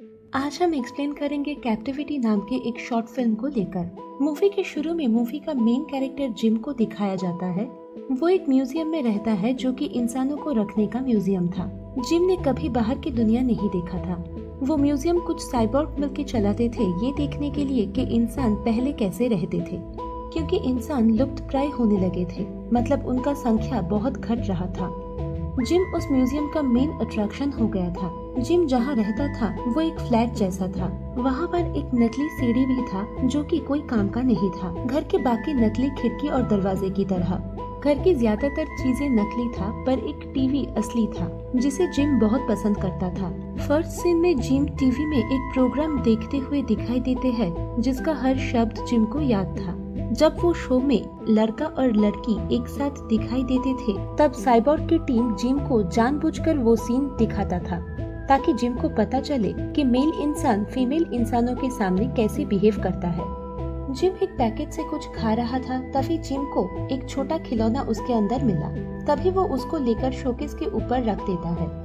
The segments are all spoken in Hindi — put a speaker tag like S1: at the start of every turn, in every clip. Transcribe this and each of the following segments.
S1: आज हम एक्सप्लेन करेंगे कैप्टिविटी नाम के एक शॉर्ट फिल्म को लेकर। मूवी के शुरू में मूवी का मेन कैरेक्टर जिम को दिखाया जाता है। वो एक म्यूजियम में रहता है जो कि इंसानों को रखने का म्यूजियम था। जिम ने कभी बाहर की दुनिया नहीं देखा था। वो म्यूजियम कुछ साइबोर्ग मिलकर चलाते थे ये देखने के लिए कि इंसान पहले कैसे रहते थे, क्योंकि इंसान लुप्त प्राय होने लगे थे, मतलब उनका संख्या बहुत घट रहा था। जिम उस म्यूजियम का मेन अट्रैक्शन हो गया था। जिम जहाँ रहता था वो एक फ्लैट जैसा था। वहाँ पर एक नकली सीढ़ी भी था जो कि कोई काम का नहीं था, घर के बाकी नकली खिड़की और दरवाजे की तरह। घर की ज्यादातर चीजें नकली था, पर एक टीवी असली था जिसे जिम बहुत पसंद करता था। फर्स्ट सीन में जिम टीवी में एक प्रोग्राम देखते हुए दिखाई देते हैं जिसका हर शब्द जिम को याद था। जब वो शो में लड़का और लड़की एक साथ दिखाई देते थे तब साइबोर्ग की टीम जिम को जानबूझकर वो सीन दिखाता था ताकि जिम को पता चले कि मेल इंसान फीमेल इंसानों के सामने कैसे बिहेव करता है। जिम एक पैकेट से कुछ खा रहा था, तभी जिम को एक छोटा खिलौना उसके अंदर मिला। तभी वो उसको लेकर शोकेस के ऊपर रख देता है।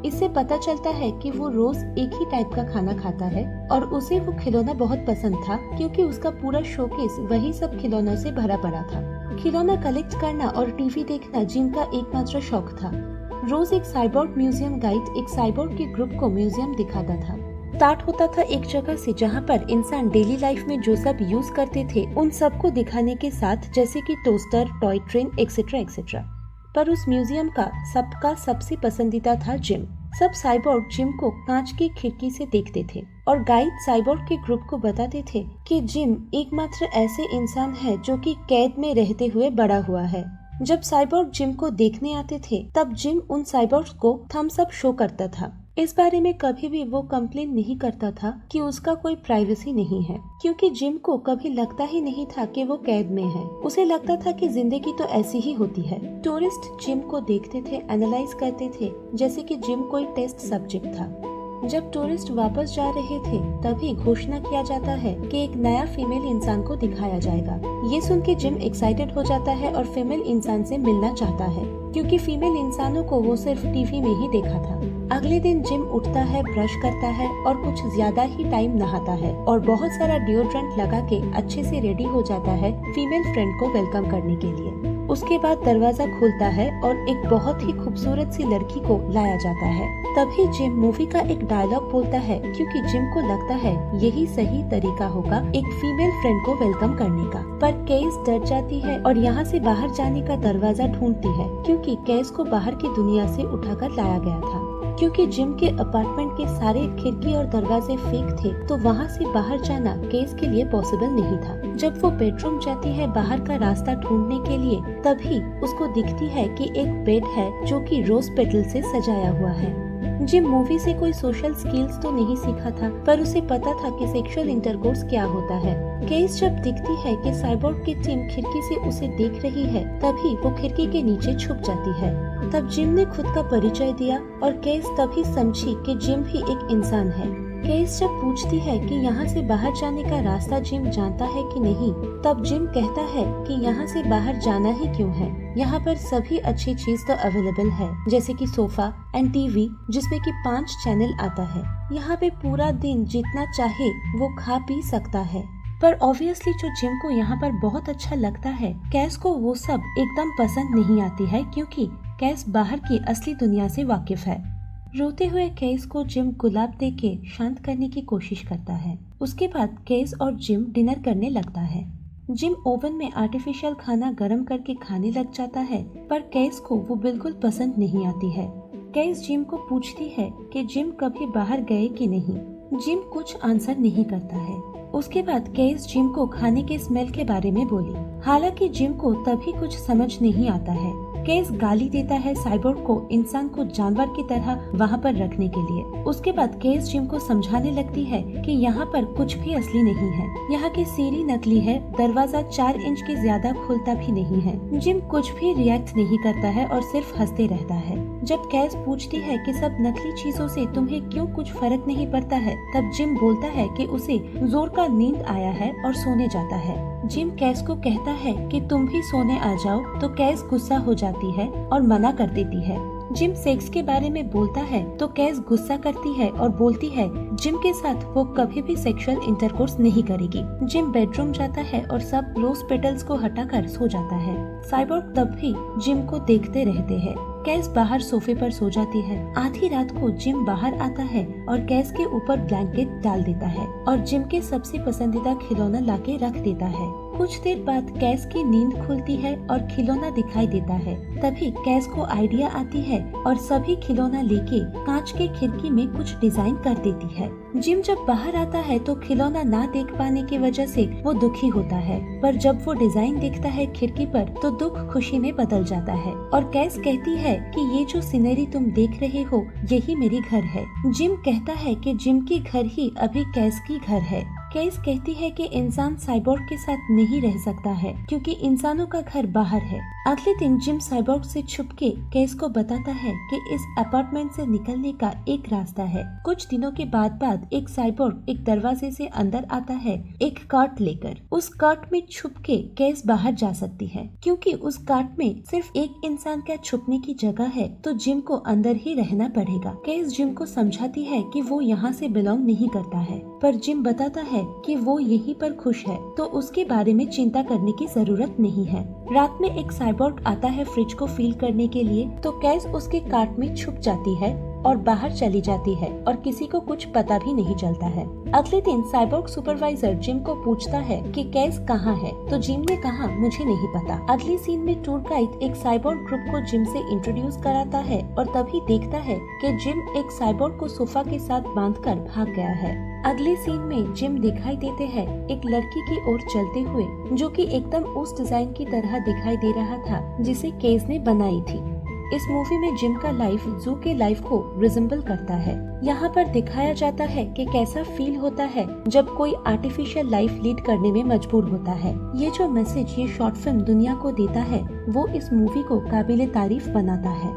S1: इससे पता चलता है कि वो रोज एक ही टाइप का खाना खाता है और उसे वो खिलौना बहुत पसंद था क्योंकि उसका पूरा शोकेस वही सब खिलौनों से भरा पड़ा था। खिलौना कलेक्ट करना और टीवी देखना जिम का एकमात्र शौक था। रोज एक साइबोर्ग म्यूजियम गाइड एक साइबोर्ग के ग्रुप को म्यूजियम दिखाता था। स्टार्ट होता था एक जगह से जहाँ पर इंसान डेली लाइफ में जो सब यूज करते थे उन सब को दिखाने के साथ, जैसे कि toaster, toy train etcetera etcetera. पर उस म्यूजियम का सबका सबसे पसंदीदा था जिम। सब साइबोर्ग जिम को कांच की खिड़की से देखते थे और गाइड साइबोर्ग के ग्रुप को बताते थे कि जिम एकमात्र ऐसे इंसान है जो कि कैद में रहते हुए बड़ा हुआ है। जब साइबोर्ग जिम को देखने आते थे तब जिम उन साइबोर्ग्स को थम्स अप शो करता था। इस बारे में कभी भी वो कंप्लेन नहीं करता था कि उसका कोई प्राइवेसी नहीं है, क्योंकि जिम को कभी लगता ही नहीं था कि वो कैद में है। उसे लगता था कि जिंदगी तो ऐसी ही होती है। टूरिस्ट जिम को देखते थे, एनालाइज करते थे जैसे कि जिम कोई टेस्ट सब्जेक्ट था। जब टूरिस्ट वापस जा रहे थे तभी घोषणा किया जाता है कि एक नया फीमेल इंसान को दिखाया जाएगा। ये सुन के जिम एक्साइटेड हो जाता है और फीमेल इंसान से मिलना चाहता है, क्योंकि फीमेल इंसानों को वो सिर्फ टीवी में ही देखा था। अगले दिन जिम उठता है, ब्रश करता है और कुछ ज्यादा ही टाइम नहाता है और बहुत सारा डिओड्रेंट लगा के अच्छे से रेडी हो जाता है फीमेल फ्रेंड को वेलकम करने के लिए। उसके बाद दरवाजा खुलता है और एक बहुत ही खूबसूरत सी लड़की को लाया जाता है। तभी जिम मूवी का एक डायलॉग बोलता है, क्योंकि जिम को लगता है यही सही तरीका होगा एक फीमेल फ्रेंड को वेलकम करने का। पर केस डर जाती है और यहाँ से बाहर जाने का दरवाजा ढूंढती है, क्योंकि केस को बाहर की दुनिया से उठाकर लाया गया था। क्योंकि जिम के अपार्टमेंट के सारे खिड़की और दरवाजे फेक थे तो वहाँ से बाहर जाना केस के लिए पॉसिबल नहीं था। जब वो बेडरूम जाती है बाहर का रास्ता ढूंढने के लिए, तभी उसको दिखती है कि एक बेड है जो कि रोज पेटल से सजाया हुआ है। जिम मूवी से कोई सोशल स्किल्स तो नहीं सीखा था, पर उसे पता था कि सेक्सुअल इंटरकोर्स क्या होता है। केस जब दिखती है कि साइबोर्ग की टीम खिड़की से उसे देख रही है, तभी वो खिड़की के नीचे छुप जाती है। तब जिम ने खुद का परिचय दिया और केस तभी समझी कि जिम भी एक इंसान है। केस जब पूछती है कि यहाँ से बाहर जाने का रास्ता जिम जानता है कि नहीं, तब जिम कहता है कि यहाँ से बाहर जाना ही क्यों है, यहाँ पर सभी अच्छी चीज तो अवेलेबल है, जैसे कि सोफा एंड टीवी जिसमें कि 5 चैनल आता है। यहाँ पे पूरा दिन जितना चाहे वो खा पी सकता है। पर ऑब्वियसली जो जिम को यहाँ पर बहुत अच्छा लगता है, कैस को वो सब एकदम पसंद नहीं आती है, क्योंकि कैस बाहर की असली दुनिया से वाकिफ है। रोते हुए केस को जिम गुलाब दे के शांत करने की कोशिश करता है। उसके बाद केस और जिम डिनर करने लगता है। जिम ओवन में आर्टिफिशियल खाना गरम करके खाने लग जाता है, पर केस को वो बिल्कुल पसंद नहीं आती है। केस जिम को पूछती है कि जिम कभी बाहर गए कि नहीं। जिम कुछ आंसर नहीं करता है। उसके बाद केस जिम को खाने के स्मेल के बारे में बोली। हालांकि जिम को तभी कुछ समझ नहीं आता है। केस गाली देता है साइबोर्ग को इंसान को जानवर की तरह वहाँ पर रखने के लिए। उसके बाद केस जिम को समझाने लगती है कि यहाँ पर कुछ भी असली नहीं है। यहाँ की सीढ़ी नकली है, दरवाजा 4 इंच के ज्यादा खुलता भी नहीं है। जिम कुछ भी रिएक्ट नहीं करता है और सिर्फ हंसते रहता है। जब केस पूछती है कि सब नकली चीजों से तुम्हें क्यों कुछ फर्क नहीं पड़ता है, तब जिम बोलता है कि उसे जोर का नींद आया है और सोने जाता है। जिम कैस को कहता है कि तुम भी सोने आ जाओ, तो कैस गुस्सा हो जाती है और मना कर देती है। जिम सेक्स के बारे में बोलता है तो कैस गुस्सा करती है और बोलती है जिम के साथ वो कभी भी सेक्सुअल इंटरकोर्स नहीं करेगी। जिम बेडरूम जाता है और सब रोज पेटल्स को हटाकर सो जाता है। साइबोर्ग तब भी जिम को देखते रहते हैं। कैस बाहर सोफे पर सो जाती है। आधी रात को जिम बाहर आता है और कैस के ऊपर ब्लैंकेट डाल देता है और जिम के सबसे पसंदीदा खिलौना लाके रख देता है। कुछ देर बाद कैस की नींद खुलती है और खिलौना दिखाई देता है। तभी कैस को आइडिया आती है और सभी खिलौना लेके कांच के खिड़की में कुछ डिजाइन कर देती है। जिम जब बाहर आता है तो खिलौना ना देख पाने की वजह से वो दुखी होता है, पर जब वो डिजाइन देखता है खिड़की पर तो दुख खुशी में बदल जाता है और कैस कहती है कि ये जो सीनरी तुम देख रहे हो यही मेरी घर है। जिम कहता है कि जिम की घर ही अभी कैस की घर है। कैस कहती है कि इंसान साइबोर्ग के साथ नहीं रह सकता है क्योंकि इंसानों का घर बाहर है। अगले दिन जिम साइबोर्ग से छुपके कैस को बताता है कि इस अपार्टमेंट से निकलने का एक रास्ता है। कुछ दिनों के बाद एक साइबोर्ग एक दरवाजे से अंदर आता है एक कार्ट लेकर। उस कार्ट में छुपके कैस बाहर जा सकती है। क्योंकि उस कार्ट में सिर्फ एक इंसान का छुपने की जगह है तो जिम को अंदर ही रहना पड़ेगा। कैस जिम को समझाती है कि वो यहाँ से बिलोंग नहीं करता है, पर जिम बताता है कि वो यहीं पर खुश है तो उसके बारे में चिंता करने की जरूरत नहीं है। रात में एक साइबोर्ग आता है फ्रिज को फील करने के लिए तो कैस उसके कार्ट में छुप जाती है और बाहर चली जाती है और किसी को कुछ पता भी नहीं चलता है। अगले दिन साइबोर्ग सुपरवाइजर जिम को पूछता है कि कैस कहाँ है, तो जिम ने कहा मुझे नहीं पता। अगली सीन में टूर गाइड एक साइबोर्ग ग्रुप को जिम से इंट्रोड्यूस कराता है और तभी देखता है कि जिम एक साइबोर्ग को सोफा के साथ बांधकर भाग गया है। अगले सीन में जिम दिखाई देते हैं एक लड़की की ओर चलते हुए जो कि एकदम उस डिजाइन की तरह दिखाई दे रहा था जिसे कैस ने बनाई थी। इस मूवी में जिम का लाइफ जू के लाइफ को रिजेंबल करता है। यहाँ पर दिखाया जाता है कि कैसा फील होता है जब कोई आर्टिफिशियल लाइफ लीड करने में मजबूर होता है। ये जो मैसेज ये शॉर्ट फिल्म दुनिया को देता है वो इस मूवी को काबिले तारीफ बनाता है।